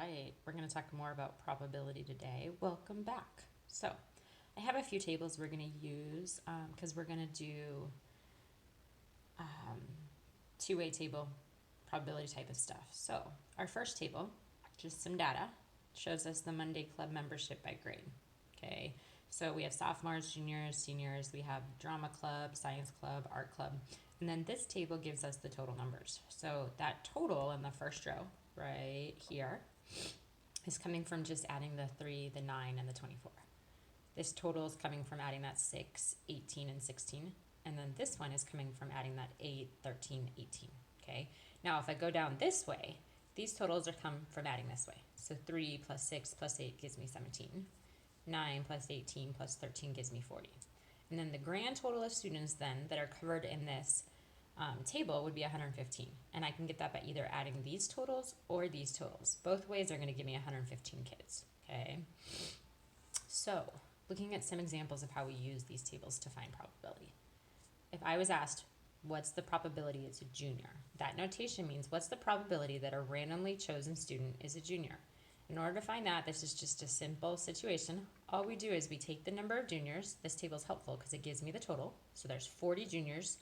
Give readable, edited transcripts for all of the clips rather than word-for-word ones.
Right, we're going to talk more about probability today. Welcome back. So, I have a few tables we're going to use because we're going to do um, two-way table probability type of stuff. So, our first table, just some data, shows us the Monday Club membership by grade. Okay, so we have sophomores, juniors, seniors, we have drama club, science club, art club, and then this table gives us the total numbers. So, that total in the first row, right here, is coming from just adding the 3, the 9, and the 24. This total is coming from adding that 6, 18, and 16. And then this one is coming from adding that 8, 13, 18. Okay. Now, if I go down this way, these totals are come from adding this way. So 3 plus 6 plus 8 gives me 17. 9 plus 18 plus 13 gives me 40. And then the grand total of students then that are covered in this table would be 115. And I can get that by either adding these totals or these totals. Both ways are going to give me 115 kids. Okay. So, looking at some examples of how we use these tables to find probability. If I was asked, what's the probability it's a junior? That notation means what's the probability that a randomly chosen student is a junior? In order to find that, this is just a simple situation. All we do is we take the number of juniors. This table is helpful because it gives me the total. So there's 40 juniors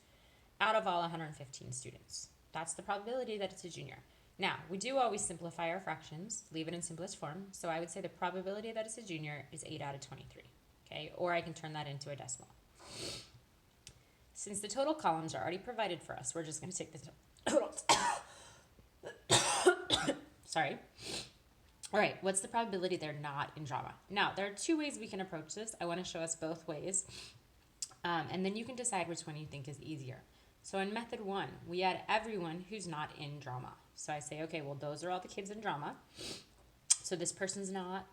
out of all 115 students. That's the probability that it's a junior. Now, we do always simplify our fractions, leave it in simplest form. So I would say the probability that it's a junior is 8 out of 23. Okay, or I can turn that into a decimal. Since the total columns are already provided for us, we're just going to take the totals. Sorry. All right, what's the probability they're not in drama? Now, there are two ways we can approach this. I want to show us both ways. And then you can decide which one you think is easier. So in method 1, we add everyone who's not in drama. So I say, okay, well, those are all the kids in drama. So this person's not,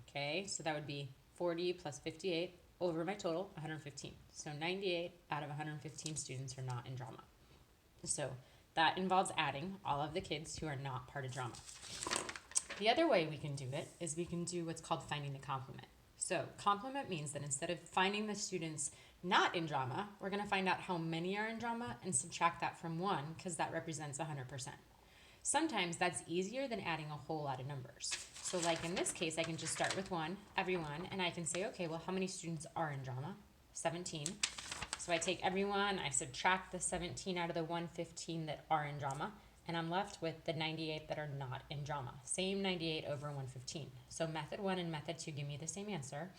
okay? So that would be 40 plus 58 over my total, 115. So 98 out of 115 students are not in drama. So that involves adding all of the kids who are not part of drama. The other way we can do it is we can do what's called finding the complement. So complement means that instead of finding the students not in drama, we're going to find out how many are in drama and subtract that from 1 because that represents 100%. Sometimes that's easier than adding a whole lot of numbers. So like in this case, I can just start with 1, everyone, and I can say, okay, well, how many students are in drama? 17. So I take everyone, I subtract the 17 out of the 115 that are in drama, and I'm left with the 98 that are not in drama. Same 98 over 115. So method 1 and method 2 give me the same answer.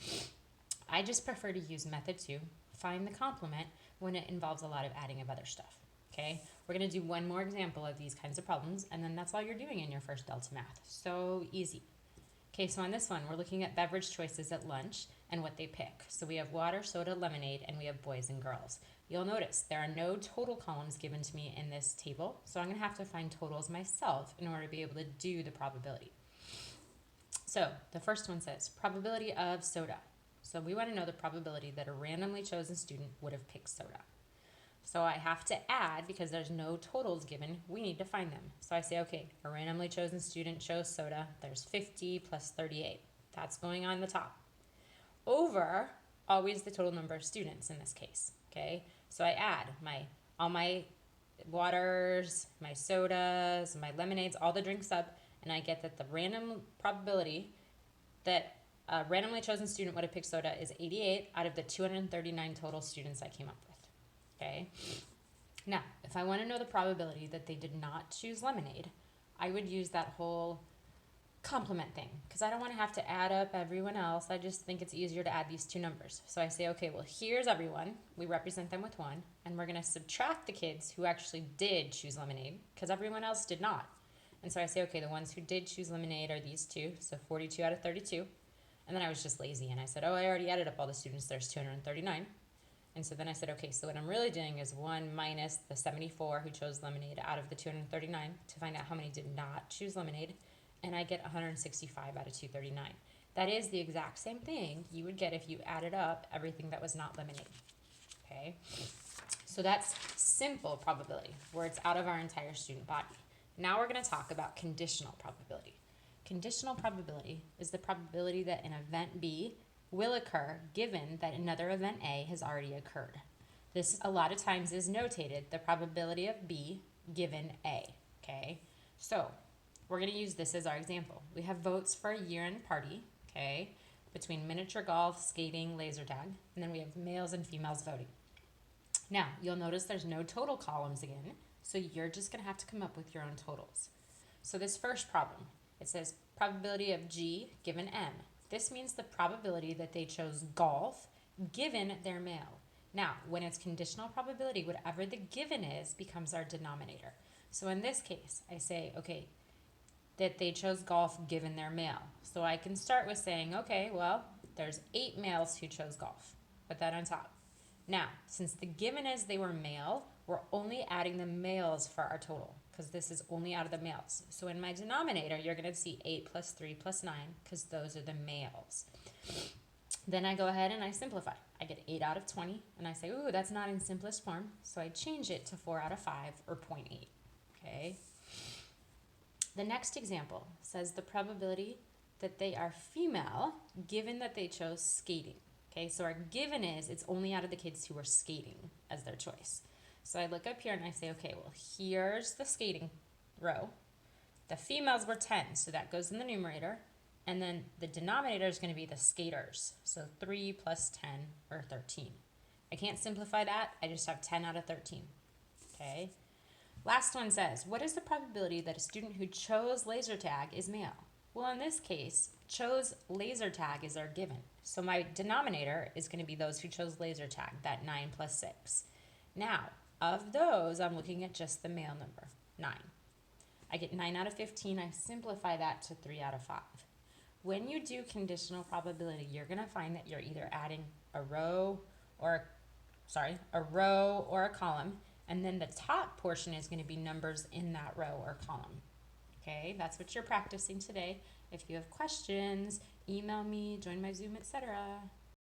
I just prefer to use method 2, find the complement, when it involves a lot of adding of other stuff. Okay, we're going to do one more example of these kinds of problems, and then that's all you're doing in your first Delta Math. So easy. Okay, so on this one, we're looking at beverage choices at lunch and what they pick. So we have water, soda, lemonade, and we have boys and girls. You'll notice there are no total columns given to me in this table, so I'm going to have to find totals myself in order to be able to do the probability. So the first one says probability of soda. So we want to know the probability that a randomly chosen student would have picked soda. So I have to add, because there's no totals given, we need to find them. So I say, okay, a randomly chosen student chose soda. There's 50 plus 38. That's going on the top. Over, always the total number of students in this case, okay? So I add all my waters, my sodas, my lemonades, all the drinks up, and I get that the random probability that a randomly chosen student would have picked soda is 88 out of the 239 total students I came up with. Okay. Now, if I want to know the probability that they did not choose lemonade, I would use that whole complement thing because I don't want to have to add up everyone else. I just think it's easier to add these two numbers. So I say, okay, well, here's everyone. We represent them with 1, and we're going to subtract the kids who actually did choose lemonade because everyone else did not. And so I say, okay, the ones who did choose lemonade are these two, so 42 out of 32. And then I was just lazy, and I said, oh, I already added up all the students. There's 239. And so then I said, okay, so what I'm really doing is 1 minus the 74 who chose lemonade out of the 239 to find out how many did not choose lemonade. And I get 165 out of 239. That is the exact same thing you would get if you added up everything that was not lemonade. Okay? So that's simple probability, where it's out of our entire student body. Now we're going to talk about conditional probability. Conditional probability is the probability that an event B will occur given that another event A has already occurred. This a lot of times is notated the probability of B given A, okay? So we're going to use this as our example. We have votes for a year-end party, okay, between miniature golf, skating, laser tag, and then we have males and females voting. Now, you'll notice there's no total columns again, so you're just going to have to come up with your own totals. So this first problem, it says probability of G given M. This means the probability that they chose golf given their male. Now, when it's conditional probability, whatever the given is becomes our denominator. So in this case, I say, okay, that they chose golf given their male. So I can start with saying, okay, well, there's 8 males who chose golf. Put that on top. Now, since the given is they were male, we're only adding the males for our total because this is only out of the males. So in my denominator, you're going to see 8 plus 3 plus 9 because those are the males. Then I go ahead and I simplify. I get 8 out of 20, and I say, ooh, that's not in simplest form, so I change it to 4 out of 5, or 0.8, okay? The next example says the probability that they are female given that they chose skating, okay? So our given is it's only out of the kids who are skating as their choice. So I look up here and I say, okay, well, here's the skating row. The females were 10, so that goes in the numerator. And then the denominator is going to be the skaters. So 3 plus 10, or 13. I can't simplify that. I just have 10 out of 13. Okay. Last one says, what is the probability that a student who chose laser tag is male? Well, in this case, chose laser tag is our given. So my denominator is going to be those who chose laser tag, that 9 plus 6. Now, of those, I'm looking at just the male number, 9. I get 9 out of 15. I simplify that to 3 out of 5. When you do conditional probability, you're going to find that you're either adding a row or a column, and then the top portion is going to be numbers in that row or column. Okay, that's what you're practicing today. If you have questions, email me, join my Zoom, etc.